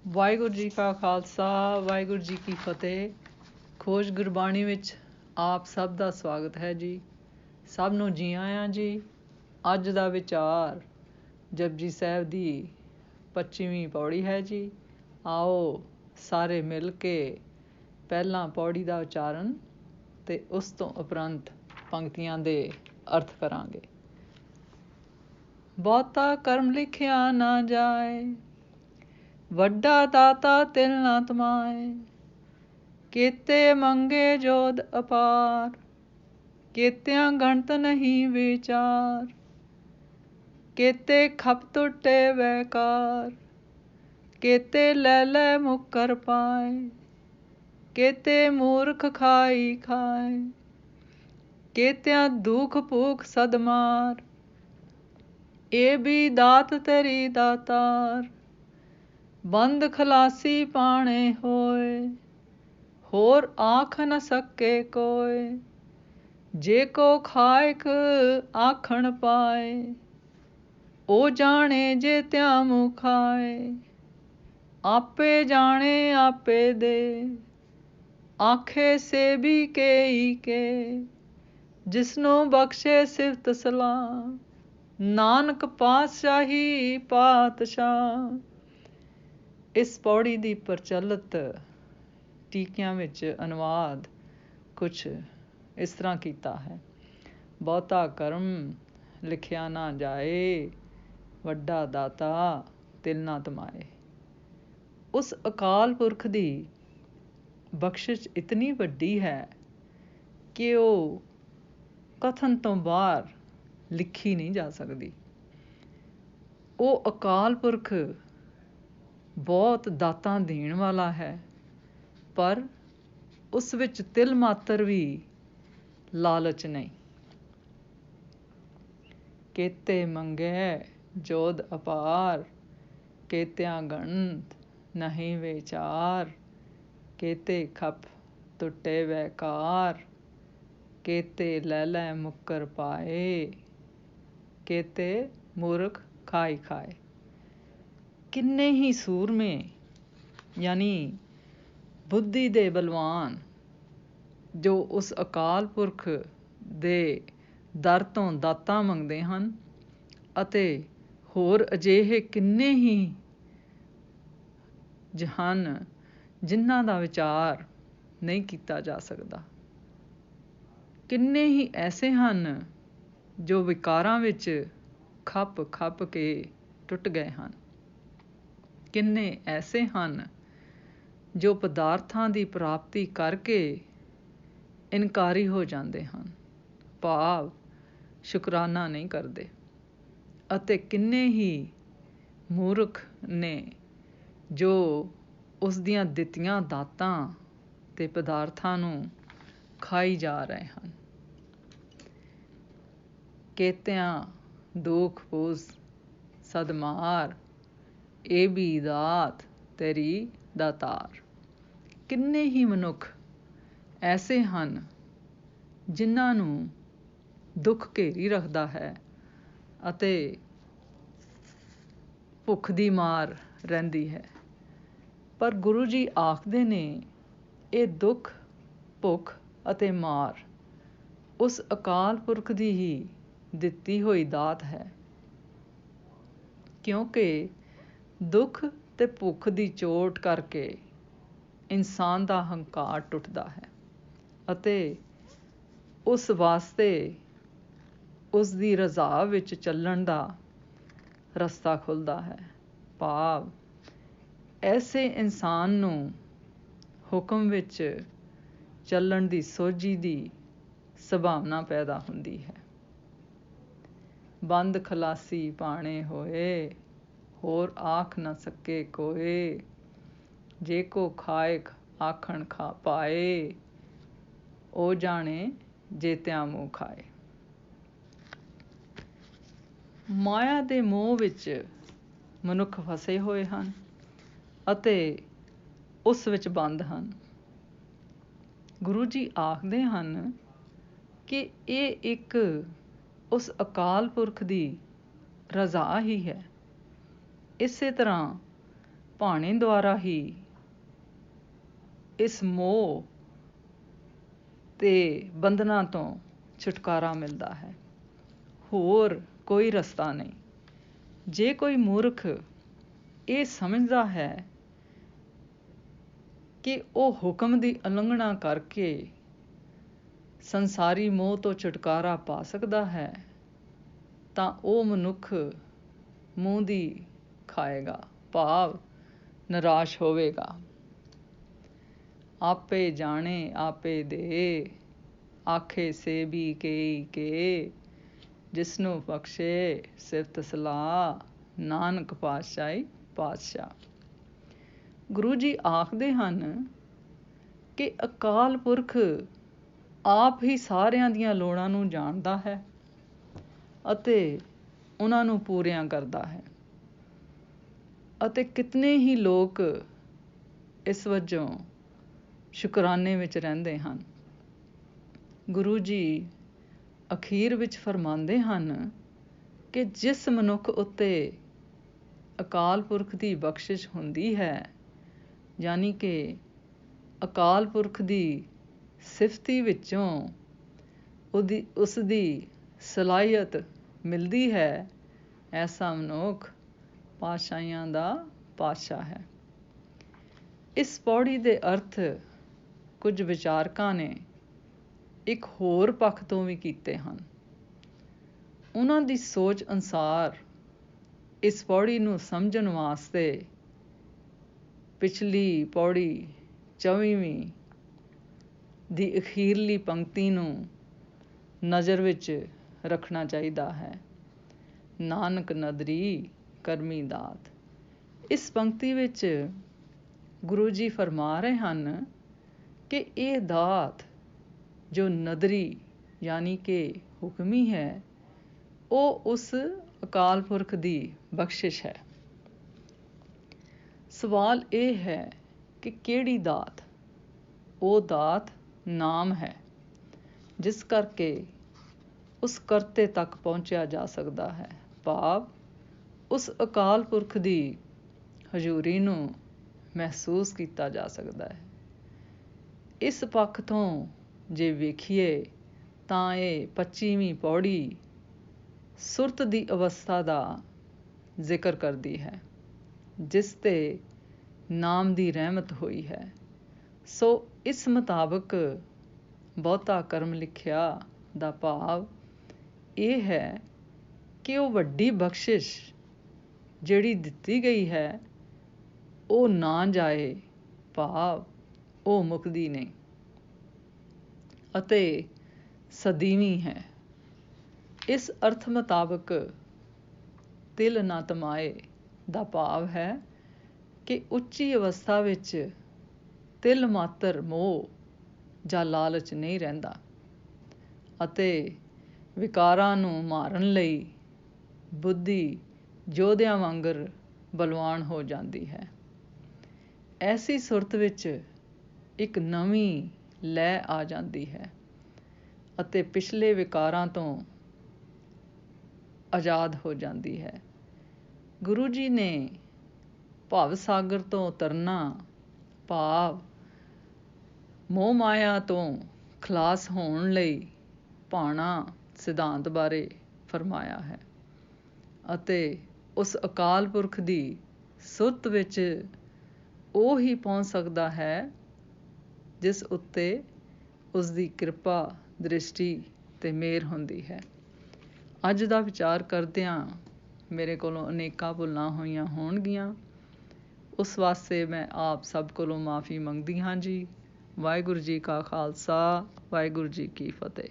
ਵਾਹਿਗੁਰੂ ਜੀ ਕਾ ਖਾਲਸਾ ਵਾਹਿਗੁਰੂ ਜੀ ਕੀ ਫਤਿਹ। ਖੋਜ ਗੁਰਬਾਣੀ ਵਿੱਚ ਆਪ ਸਭ ਦਾ ਸਵਾਗਤ ਹੈ ਜੀ। ਸਭ ਨੂੰ ਜੀ ਆਇਆਂ ਜੀ। ਅੱਜ ਦਾ ਵਿਚਾਰ ਜਪਜੀ ਸਾਹਿਬ ਦੀ 25ਵੀਂ ਪੌੜੀ ਹੈ ਜੀ। ਆਓ ਸਾਰੇ ਮਿਲ ਕੇ ਪਹਿਲਾਂ ਪੌੜੀ ਦਾ ਉਚਾਰਨ ਅਤੇ ਉਸ ਤੋਂ ਉਪਰੰਤ ਪੰਕਤੀਆਂ ਦੇ ਅਰਥ ਕਰਾਂਗੇ। ਬਹੁਤਾ ਕਰਮ ਲਿਖਿਆ ਨਾ ਜਾਏ, ਵੱਡਾ ਦਾਤਾ ਤਿਲ ਨਾ ਤਮਾਏ। ਕੀਤੇ ਮੰਗੇ ਜੋਧ ਅਪਾਰ, ਕੀਤਿਆਂ ਗਣਤ ਨਹੀਂ ਵਿਚਾਰ। ਕੀਤੇ ਖਪ ਟੁੱਟੇ ਵੈਕਾਰ, ਕੀਤੇ ਲੈ ਲੈ ਮੁੱਕਰ ਪਾਏ। ਕੀਤੇ ਮੂਰਖ ਖਾਈ ਖਾਏ, ਕੀਤਿਆਂ ਦੁੱਖ ਭੂਖ ਸਦ ਮਾਰ। ਇਹ ਵੀ ਦਾਤ ਤੇਰੀ ਦਾਤਾਰ, ਬੰਦ ਖਲਾਸੀ ਪਾਣੇ ਹੋਏ। ਹੋਰ ਆਖ ਨ ਸਕੇ ਕੋਇ, ਜੇ ਕੋ ਖਾਇਕ ਆਖਣ ਪਾਏ। ਉਹ ਜਾਣੇ ਜੇ ਤਿਆਂ ਮੂੰਹ ਖਾਏ, ਆਪੇ ਜਾਣੇ ਆਪੇ ਦੇ। ਆਖੇ ਸੇ ਵੀ ਕੇਈ ਕੇ, ਜਿਸਨੂੰ ਬਖਸ਼ੇ ਸਿਫਤ ਸਲਾਹ। ਨਾਨਕ ਪਾਤਸ਼ਾਹੀ ਪਾਤਸ਼ਾਹ। ਇਸ ਪੌੜੀ ਦੀ ਪ੍ਰਚਲਿਤ ਟੀਕਿਆਂ ਵਿੱਚ ਅਨੁਵਾਦ ਕੁਛ ਇਸ ਤਰ੍ਹਾਂ ਕੀਤਾ ਹੈ। ਬਹੁਤਾ ਕਰਮ ਲਿਖਿਆ ਨਾ ਜਾਏ, ਵੱਡਾ ਦਾਤਾ ਤਿਲ ਨਾ ਤਮਾਏ। ਉਸ ਅਕਾਲ ਪੁਰਖ ਦੀ ਬਖਸ਼ਿਸ਼ ਇਤਨੀ ਵੱਡੀ ਹੈ ਕਿ ਉਹ ਕਥਨ ਤੋਂ ਬਾਹਰ ਲਿਖੀ ਨਹੀਂ ਜਾ ਸਕਦੀ। ਉਹ ਅਕਾਲ ਪੁਰਖ ਬਹੁਤ ਦਾਤਾਂ ਦੇਣ ਵਾਲਾ ਹੈ, ਪਰ ਉਸ ਵਿੱਚ ਤਿਲ ਮਾਤਰ ਵੀ ਲਾਲਚ ਨਹੀਂ। ਕੀਤੇ ਮੰਗੇ ਜੋਧ ਅਪਾਰ, ਕੀਤਿਆਂ ਗਣਤ ਨਹੀਂ ਵਿਚਾਰ। ਕੀਤੇ ਖਪ ਟੁੱਟੇ ਵੈਕਾਰ, ਕੀਤੇ ਲੈ ਲੈ ਮੁੱਕਰ ਪਾਏ। ਕੀਤੇ ਮੂਰਖ ਖਾਈ ਖਾਏ। ਕਿੰਨੇ ਹੀ ਸੂਰਮੇ ਯਾਨੀ ਬੁੱਧੀ ਦੇ ਬਲਵਾਨ ਜੋ ਉਸ ਅਕਾਲ ਪੁਰਖ ਦੇ ਦਰ ਤੋਂ ਦਾਤਾਂ ਮੰਗਦੇ ਹਨ, ਅਤੇ ਹੋਰ ਅਜਿਹੇ ਕਿੰਨੇ ਹੀ ਹਨ ਜਿਨ੍ਹਾਂ ਦਾ ਵਿਚਾਰ ਨਹੀਂ ਕੀਤਾ ਜਾ ਸਕਦਾ। ਕਿੰਨੇ ਹੀ ਐਸੇ ਹਨ ਜੋ ਵਿਕਾਰਾਂ ਵਿੱਚ ਖਪ ਖਪ ਕੇ ਟੁੱਟ ਗਏ ਹਨ। ਕਿੰਨੇ ਐਸੇ ਹਨ ਜੋ ਪਦਾਰਥਾਂ ਦੀ ਪ੍ਰਾਪਤੀ ਕਰਕੇ ਇਨਕਾਰੀ ਹੋ ਜਾਂਦੇ ਹਨ, ਭਾਵ ਸ਼ੁਕਰਾਨਾ ਨਹੀਂ ਕਰਦੇ। ਅਤੇ ਕਿੰਨੇ ਹੀ ਮੂਰਖ ਨੇ ਜੋ ਉਸ ਦੀਆਂ ਦਿੱਤੀਆਂ ਦਾਤਾਂ ਅਤੇ ਪਦਾਰਥਾਂ ਨੂੰ ਖਾਈ ਜਾ ਰਹੇ ਹਨ। ਕੀਤਿਆਂ ਦੁੱਖ ਭੂਖ ਸਦ ਮਾਰ, ਇਹ ਵੀ ਦਾਤ ਤੇਰੀ ਦਾਤਾਰ। ਕਿੰਨੇ ਹੀ ਮਨੁੱਖ ਐਸੇ ਹਨ ਜਿਨ੍ਹਾਂ ਨੂੰ ਦੁੱਖ ਘੇਰੀ ਰੱਖਦਾ ਹੈ ਅਤੇ ਭੁੱਖ ਦੀ ਮਾਰ ਰਹਿੰਦੀ ਹੈ, ਪਰ ਗੁਰੂ ਜੀ ਆਖਦੇ ਨੇ ਇਹ ਦੁੱਖ ਭੁੱਖ ਅਤੇ ਮਾਰ ਉਸ ਅਕਾਲ ਪੁਰਖ ਦੀ ਹੀ ਦਿੱਤੀ ਹੋਈ ਦਾਤ ਹੈ। ਕਿਉਂਕਿ ਦੁੱਖ ਅਤੇ ਭੁੱਖ ਦੀ ਚੋਟ ਕਰਕੇ ਇਨਸਾਨ ਦਾ ਹੰਕਾਰ ਟੁੱਟਦਾ ਹੈ ਅਤੇ ਉਸ ਵਾਸਤੇ ਉਸ ਦੀ ਰਜ਼ਾ ਵਿੱਚ ਚੱਲਣ ਦਾ ਰਸਤਾ ਖੁੱਲ੍ਹਦਾ ਹੈ, ਭਾਵ ਐਸੇ ਇਨਸਾਨ ਨੂੰ ਹੁਕਮ ਵਿੱਚ ਚੱਲਣ ਦੀ ਸੋਝੀ ਦੀ ਸੰਭਾਵਨਾ ਪੈਦਾ ਹੁੰਦੀ ਹੈ। ਬੰਦ ਖਲਾਸੀ ਪਾਣੇ ਹੋਏ, ਹੋਰ ਆਖ ਨਾ ਸਕੇ ਕੋਇ। ਜੇ ਕੋ ਖਾਇਕ ਆਖਣ ਖਾ ਪਾਏ, ਉਹ ਜਾਣੇ ਜੇ ਤਿਆਂ ਮੂੰਹ ਖਾਏ। ਮਾਇਆ ਦੇ ਮੋਹ ਵਿੱਚ ਮਨੁੱਖ ਫਸੇ ਹੋਏ ਹਨ ਅਤੇ ਉਸ ਵਿੱਚ ਬੰਦ ਹਨ। ਗੁਰੂ ਜੀ ਆਖਦੇ ਹਨ ਕਿ ਇਹ ਇੱਕ ਉਸ ਅਕਾਲ ਪੁਰਖ ਦੀ ਰਜ਼ਾ ਹੀ ਹੈ। ਇਸੇ ਤਰ੍ਹਾਂ ਭਾਣੇ ਦੁਆਰਾ ਹੀ ਇਸ ਮੋਹ ਤੇ ਬੰਧਨਾਂ ਤੋਂ ਛੁਟਕਾਰਾ ਮਿਲਦਾ ਹੈ। ਹੋਰ ਕੋਈ ਰਸਤਾ ਨਹੀਂ। ਜੇ ਕੋਈ ਮੂਰਖ ਇਹ ਸਮਝਦਾ ਹੈ ਕਿ ਉਹ ਹੁਕਮ ਦੀ ਉਲੰਘਣਾ ਕਰਕੇ ਸੰਸਾਰੀ ਮੋਹ ਤੋਂ ਛੁਟਕਾਰਾ ਪਾ ਸਕਦਾ ਹੈ, ਤਾਂ ਉਹ ਮਨੁੱਖ ਮੂੰਹ ਦੀ ਖਾਏਗਾ, ਭਾਵ ਨਿਰਾਸ਼ ਹੋਵੇਗਾ। ਆਪੇ ਜਾਣੇ ਆਪੇ ਦੇ, ਆਖੇ ਸੇ ਵੀ ਕੇਈ ਕੇ, ਜਿਸਨੂੰ ਬਖਸ਼ੇ ਸਿਫਤ ਸਲਾਹ, ਨਾਨਕ ਪਾਤਸ਼ਾਹ। ਗੁਰੂ ਜੀ ਆਖਦੇ ਹਨ ਕਿ ਅਕਾਲ ਪੁਰਖ ਆਪ ਹੀ ਸਾਰਿਆਂ ਦੀਆਂ ਲੋੜਾਂ ਨੂੰ ਜਾਣਦਾ ਹੈ ਅਤੇ ਉਹਨਾਂ ਨੂੰ ਪੂਰੀਆਂ ਕਰਦਾ ਹੈ, ਅਤੇ ਕਿਤਨੇ ਹੀ ਲੋਕ ਇਸ ਵਜੋਂ ਸ਼ੁਕਰਾਨੇ ਵਿੱਚ ਰਹਿੰਦੇ ਹਨ। ਗੁਰੂ ਜੀ ਅਖੀਰ ਵਿੱਚ ਫਰਮਾਉਂਦੇ ਹਨ ਕਿ ਜਿਸ ਮਨੁੱਖ ਉੱਤੇ ਅਕਾਲ ਪੁਰਖ ਦੀ ਬਖਸ਼ਿਸ਼ ਹੁੰਦੀ ਹੈ, ਯਾਨੀ ਕਿ ਅਕਾਲ ਪੁਰਖ ਦੀ ਸਿਫਤੀ ਵਿੱਚੋਂ ਉਸ ਦੀ ਸਲਾਹੀਅਤ ਮਿਲਦੀ ਹੈ, ਐਸਾ ਮਨੁੱਖ ਪਾਤਸ਼ਾਹੀਆਂ ਦਾ ਪਾਤਸ਼ਾਹ ਹੈ। ਇਸ ਪੌੜੀ ਦੇ ਅਰਥ ਕੁਝ ਵਿਚਾਰਕਾਂ ਨੇ ਇੱਕ ਹੋਰ ਪੱਖ ਤੋਂ ਵੀ ਕੀਤੇ ਹਨ। ਉਹਨਾਂ ਦੀ ਸੋਚ ਅਨੁਸਾਰ ਇਸ ਪੌੜੀ ਨੂੰ ਸਮਝਣ ਵਾਸਤੇ ਪਿਛਲੀ ਪੌੜੀ 24ਵੀਂ ਦੀ ਅਖੀਰਲੀ ਪੰਕਤੀ ਨੂੰ ਨਜ਼ਰ ਵਿੱਚ ਰੱਖਣਾ ਚਾਹੀਦਾ ਹੈ। ਨਾਨਕ ਨਦਰੀ ਕਰਮੀ ਦਾਤ। ਇਸ ਪੰਕਤੀ ਵਿੱਚ ਗੁਰੂ ਜੀ ਫਰਮਾ ਰਹੇ ਹਨ ਕਿ ਇਹ ਦਾਤ ਜੋ ਨਦਰੀ ਯਾਨੀ ਕਿ ਹੁਕਮੀ ਹੈ, ਉਹ ਉਸ ਅਕਾਲ ਪੁਰਖ ਦੀ ਬਖਸ਼ਿਸ਼ ਹੈ। ਸਵਾਲ ਇਹ ਹੈ ਕਿ ਕਿਹੜੀ ਦਾਤ? ਉਹ ਦਾਤ ਨਾਮ ਹੈ, ਜਿਸ ਕਰਕੇ ਉਸ ਕਰਤੇ ਤੱਕ ਪਹੁੰਚਿਆ ਜਾ ਸਕਦਾ ਹੈ, ਭਾਵ ਉਸ ਅਕਾਲ ਪੁਰਖ ਦੀ ਹਜ਼ੂਰੀ ਨੂੰ ਮਹਿਸੂਸ ਕੀਤਾ ਜਾ ਸਕਦਾ ਹੈ। ਇਸ ਪੱਖ ਤੋਂ ਜੇ ਵੇਖੀਏ ਤਾਂ ਇਹ 25ਵੀਂ ਪੌੜੀ ਸੁਰਤ ਦੀ ਅਵਸਥਾ ਦਾ ਜ਼ਿਕਰ ਕਰਦੀ ਹੈ, ਜਿਸ ਤੇ ਨਾਮ ਦੀ ਰਹਿਮਤ ਹੋਈ ਹੈ। ਸੋ ਇਸ ਮੁਤਾਬਕ ਬਹੁਤਾ ਕਰਮ ਲਿਖਿਆ ਦਾ ਭਾਵ ਇਹ ਹੈ ਕਿ ਉਹ ਵੱਡੀ ਬਖਸ਼ਿਸ਼ ਜਿਹੜੀ ਦਿੱਤੀ ਗਈ ਹੈ, ਉਹ ਨਾ ਜਾਏ, ਭਾਵ ਉਹ ਮੁੱਕਦੀ ਨਹੀਂ ਅਤੇ ਸਦੀਵੀ ਹੈ। ਇਸ ਅਰਥ ਮੁਤਾਬਕ ਤਿਲ ਨਾ ਤਮਾਏ ਦਾ ਭਾਵ ਹੈ ਕਿ ਉੱਚੀ ਅਵਸਥਾ ਵਿੱਚ ਤਿਲ ਮਾਤਰ ਮੋਹ ਜਾਂ ਲਾਲਚ ਨਹੀਂ ਰਹਿੰਦਾ ਅਤੇ ਵਿਕਾਰਾਂ ਨੂੰ ਮਾਰਨ ਲਈ ਬੁੱਧੀ ਯੋਧਿਆਂ ਵਾਂਗਰ ਬਲਵਾਨ ਹੋ ਜਾਂਦੀ ਹੈ। ਐਸੀ ਸੁਰਤ ਵਿੱਚ ਇੱਕ ਨਵੀਂ ਲੈ ਆ ਜਾਂਦੀ ਹੈ ਅਤੇ ਪਿਛਲੇ ਵਿਕਾਰਾਂ ਤੋਂ ਆਜ਼ਾਦ ਹੋ ਜਾਂਦੀ ਹੈ। ਗੁਰੂ ਜੀ ਨੇ ਭਵ ਸਾਗਰ ਤੋਂ ਤਰਨਾ, ਭਾਵ ਮੋਹ ਮਾਇਆ ਤੋਂ ਖਲਾਸ ਹੋਣ ਲਈ ਭਾਣਾ ਸਿਧਾਂਤ ਬਾਰੇ ਫਰਮਾਇਆ ਹੈ ਅਤੇ ਉਸ ਅਕਾਲ ਪੁਰਖ ਦੀ ਸੁਰਤ ਵਿੱਚ ਉਹ ਹੀ ਪਹੁੰਚ ਸਕਦਾ ਹੈ ਜਿਸ ਉੱਤੇ ਉਸ ਦੀ ਕਿਰਪਾ ਦ੍ਰਿਸ਼ਟੀ ਤੇ ਮਿਹਰ ਹੁੰਦੀ ਹੈ। ਅੱਜ ਦਾ ਵਿਚਾਰ ਕਰਦਿਆਂ ਮੇਰੇ ਕੋਲੋਂ ਅਨੇਕਾਂ ਭੁੱਲਾਂ ਹੋਈਆਂ ਹੋਣਗੀਆਂ, ਉਸ ਵਾਸਤੇ ਮੈਂ ਆਪ ਸਭ ਕੋਲੋਂ ਮਾਫ਼ੀ ਮੰਗਦੀ ਹਾਂ ਜੀ। ਵਾਹਿਗੁਰੂ ਜੀ ਕਾ ਖਾਲਸਾ, ਵਾਹਿਗੁਰੂ ਜੀ ਕੀ ਫਤਿਹ।